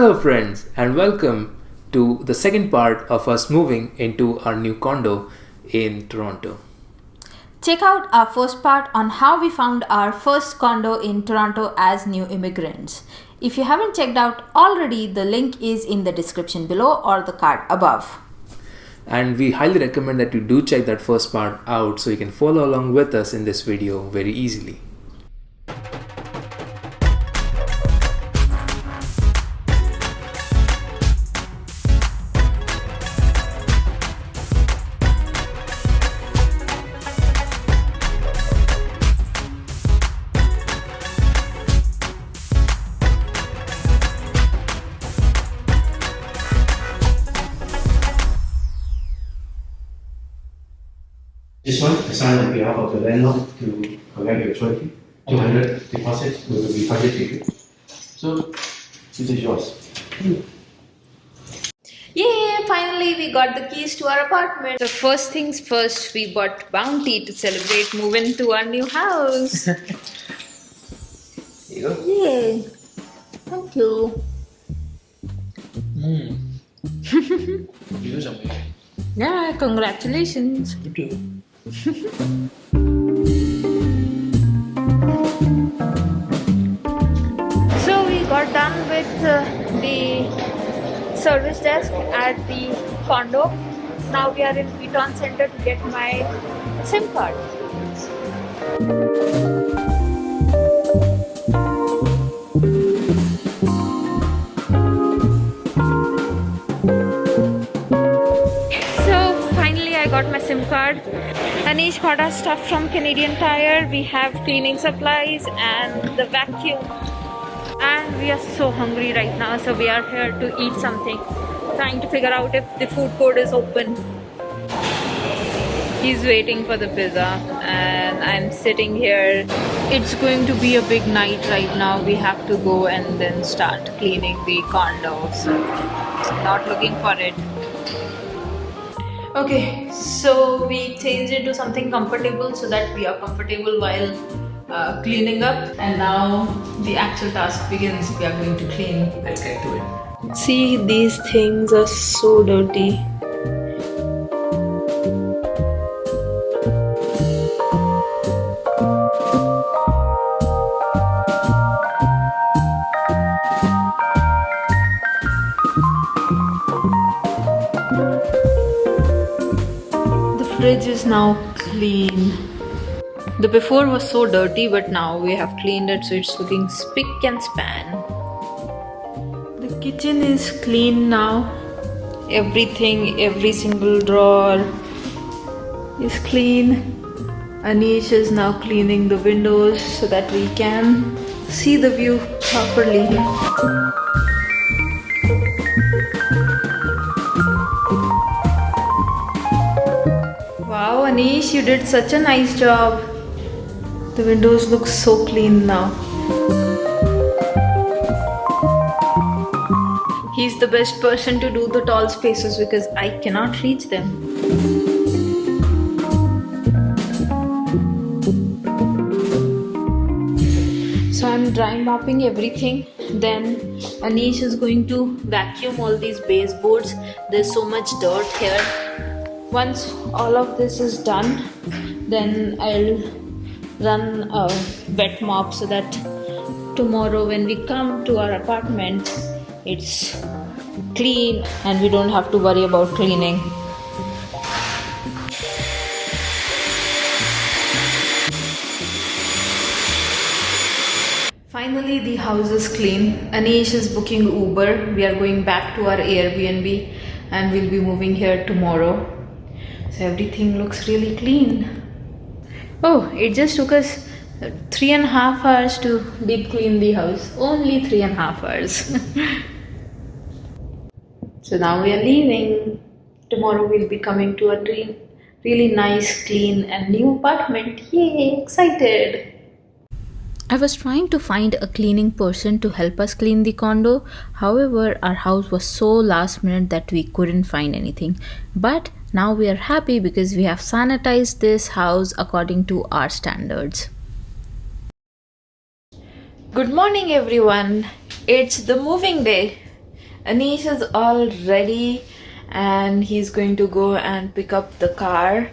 Hello, friends, and welcome to the second part of us moving into our new condo in Toronto. Check out our first part on how we found our first condo in Toronto as new immigrants. If you haven't checked out already, the link is in the description below or the card above. And we highly recommend that you do check that first part out so you can follow along with us in this video very easily. This one, I sign on behalf of the landlord to collect your 200 deposit will be refunded to you. So, this is yours. Yay! Finally, we got the keys to our apartment. So first things first, we bought Bounty to celebrate moving to our new house. Here you go. Yay! Thank you. You do something. Yeah, congratulations. You do. So we got done with the service desk at the condo. Now we are in Beaton Center to get my SIM card. So finally I got my SIM card. Anish got our stuff from Canadian Tire. We have cleaning supplies and the vacuum. And we are so hungry right now, so we are here to eat something. Trying to figure out if the food court is open. He's waiting for the pizza and I'm sitting here. It's going to be a big night right now. We have to go and then start cleaning the condo. So not looking for it. Okay, so we changed into something comfortable so that we are comfortable while cleaning up. And now the actual task begins. We are going to clean. Let's get to it. See, these things are so dirty. The fridge is now clean. The before was so dirty, but now we have cleaned it, so it's looking spick and span. The kitchen is clean now. Everything, every single drawer is clean. Anish is now cleaning the windows so that we can see the view properly. Wow, Anish, you did such a nice job. The windows look so clean now. He's the best person to do the tall spaces because I cannot reach them. So I'm dry mopping everything. Then Anish is going to vacuum all these baseboards. There's so much dirt here. Once all of this is done, then I'll run a wet mop so that tomorrow when we come to our apartment, it's clean and we don't have to worry about cleaning. Finally, the house is clean. Anish is booking Uber. We are going back to our Airbnb and we'll be moving here tomorrow. So everything looks really clean. Oh, it just took us 3.5 hours to deep clean the house. Only 3.5 hours. So now we are leaving. Tomorrow we'll be coming to a really nice, clean and new apartment. Yay, excited. I was trying to find a cleaning person to help us clean the condo. However, our house was so last minute that we couldn't find anything. But now we are happy because we have sanitized this house according to our standards. Good morning everyone. It's the moving day. Anish is all ready and he's going to go and pick up the car.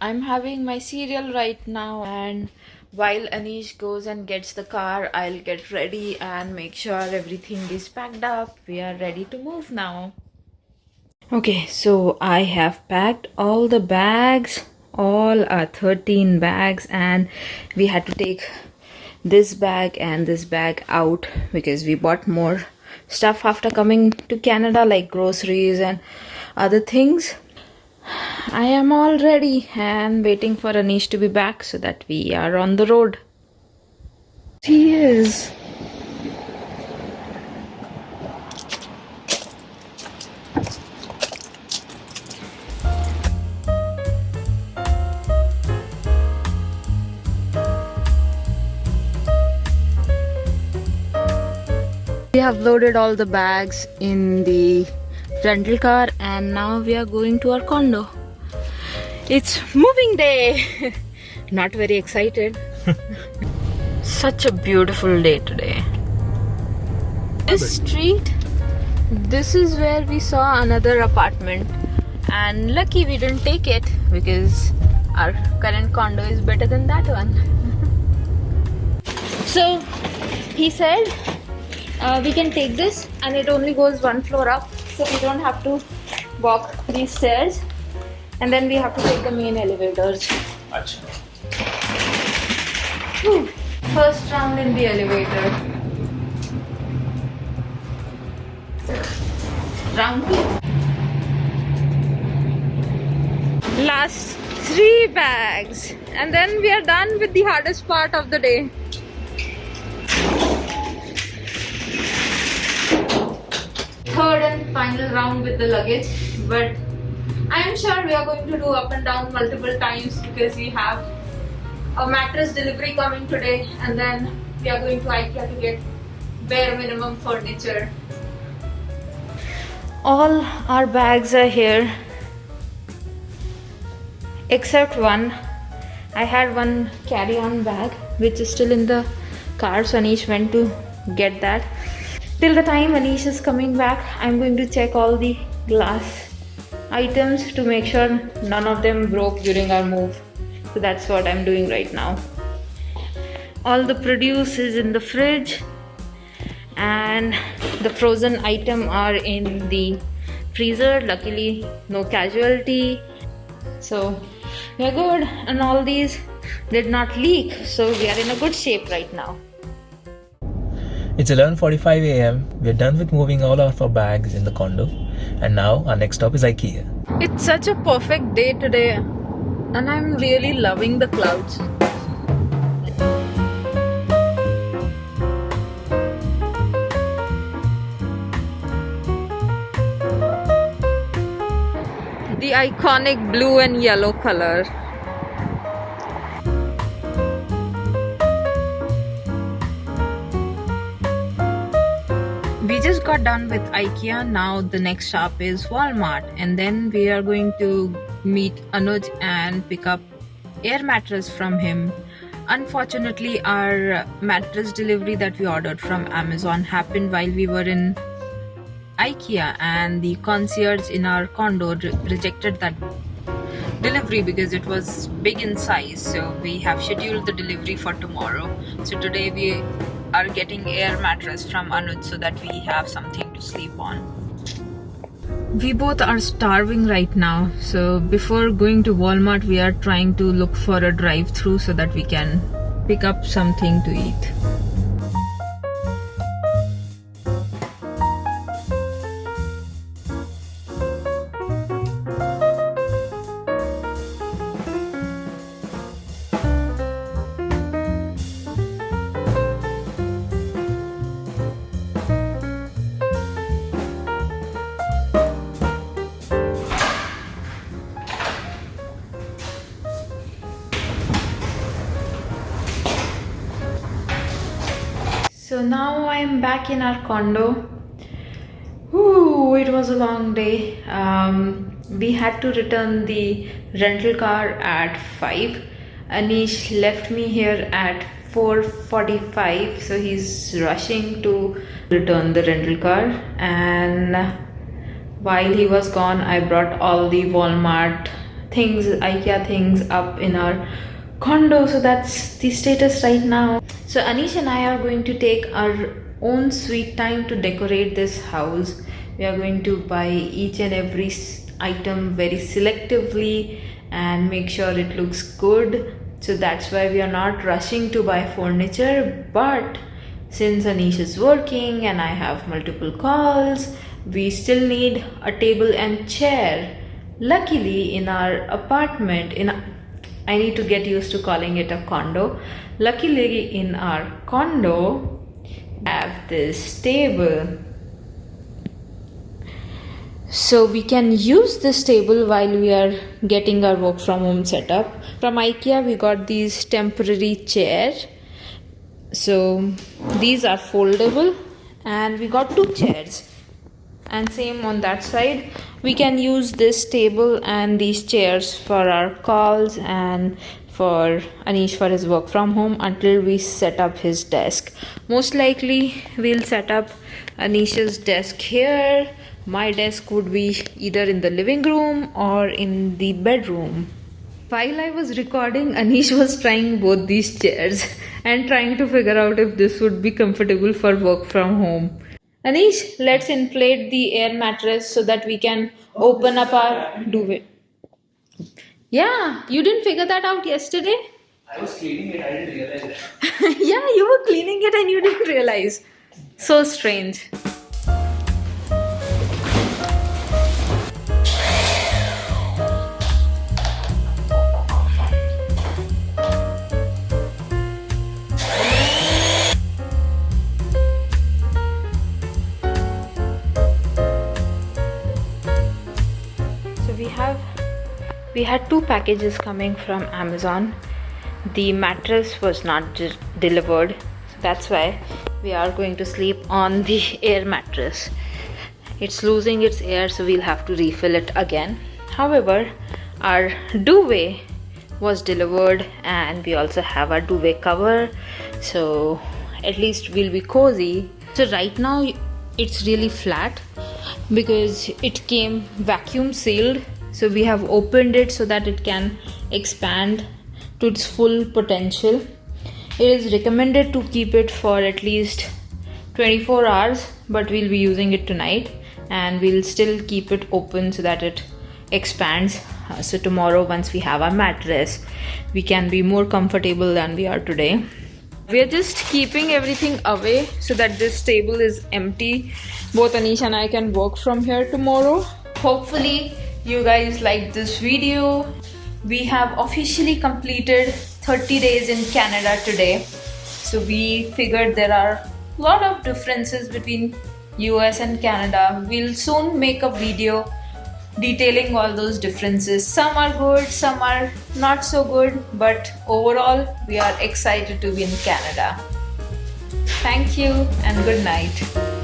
I'm having my cereal right now, and while Anish goes and gets the car, I'll get ready and make sure everything is packed up. We are ready to move now. Okay, so I have packed all the bags, all our 13 bags, and we had to take this bag and this bag out because we bought more stuff after coming to Canada, like groceries and other things. I am all ready and waiting for Anish to be back so that we are on the road. He is. We have loaded all the bags in the rental car and now we are going to our condo. It's moving day. Not very excited. Such a beautiful day today. This street, this is where we saw another apartment, and lucky we didn't take it because our current condo is better than that one. So he said we can take this and it only goes one floor up, so we don't have to walk these stairs, and then we have to take the main elevators. Achha. Whew. First round in the elevator. Round 2. Last 3 bags, and then we are done with the hardest part of the day. Third and final round with the luggage, but I am sure we are going to do up and down multiple times because we have a mattress delivery coming today, and then we are going to IKEA to get bare minimum furniture. All our bags are here except one. I had one carry-on bag which is still in the car, so Anish went to get that. Till the time Anish is coming back, I'm going to check all the glass items to make sure none of them broke during our move. So that's what I'm doing right now. All the produce is in the fridge and the frozen item are in the freezer. Luckily no casualty, so we're good, and all these did not leak, so we are in a good shape right now. It's 11:45 a.m. We're done with moving all of our bags in the condo, and now our next stop is IKEA. It's such a perfect day today, and I'm really loving the clouds. The iconic blue and yellow color. We just got done with IKEA. Now the next stop is Walmart, and then we are going to meet Anuj and pick up air mattress from him. Unfortunately, our mattress delivery that we ordered from Amazon happened while we were in IKEA, and the concierge in our condo rejected that delivery because it was big in size. So we have scheduled the delivery for tomorrow. So today we are getting air mattress from Anuj so that we have something to sleep on. We both are starving right now, so before going to Walmart we are trying to look for a drive-through so that we can pick up something to eat. So now I am back in our condo. Ooh, it was a long day. We had to return the rental car at 5. Anish left me here at 4:45, so he's rushing to return the rental car, and while he was gone, I brought all the Walmart things, IKEA things up in our condo. So that's the status right now. So Anish and I are going to take our own sweet time to decorate this house. We are going to buy each and every item very selectively and make sure it looks good. So that's why we are not rushing to buy furniture. But since Anish is working and I have multiple calls, we still need a table and chair. Luckily in our apartment, I need to get used to calling it a condo. Luckily in our condo, we have this table. So we can use this table while we are getting our work from home setup. From IKEA we got these temporary chairs. So these are foldable and we got 2 chairs. And same on that side. We can use this table and these chairs for our calls and for Anish for his work from home until we set up his desk. Most likely we'll set up Anish's desk here. My desk would be either in the living room or in the bedroom. While I was recording, Anish was trying both these chairs and trying to figure out if this would be comfortable for work from home. Anish, let's inflate the air mattress so that we can open up our duvet. Yeah, you didn't figure that out yesterday? I was cleaning it, I didn't realize it. Yeah, you were cleaning it and you didn't realize. So strange. We had 2 packages coming from Amazon. The mattress was not just delivered, so that's why we are going to sleep on the air mattress. It's losing its air, so we'll have to refill it again. However, our duvet was delivered and we also have our duvet cover, so at least we'll be cozy. So right now it's really flat because it came vacuum sealed. So we have opened it so that it can expand to its full potential. It is recommended to keep it for at least 24 hours, but we'll be using it tonight and we'll still keep it open so that it expands. So tomorrow, once we have our mattress, we can be more comfortable than we are today. We are just keeping everything away so that this table is empty. Both Anish and I can work from here tomorrow. Hopefully you guys liked this video. We have officially completed 30 days in Canada today. So we figured there are a lot of differences between US and Canada. We'll soon make a video detailing all those differences. Some are good, some are not so good, but overall we are excited to be in Canada. Thank you and good night.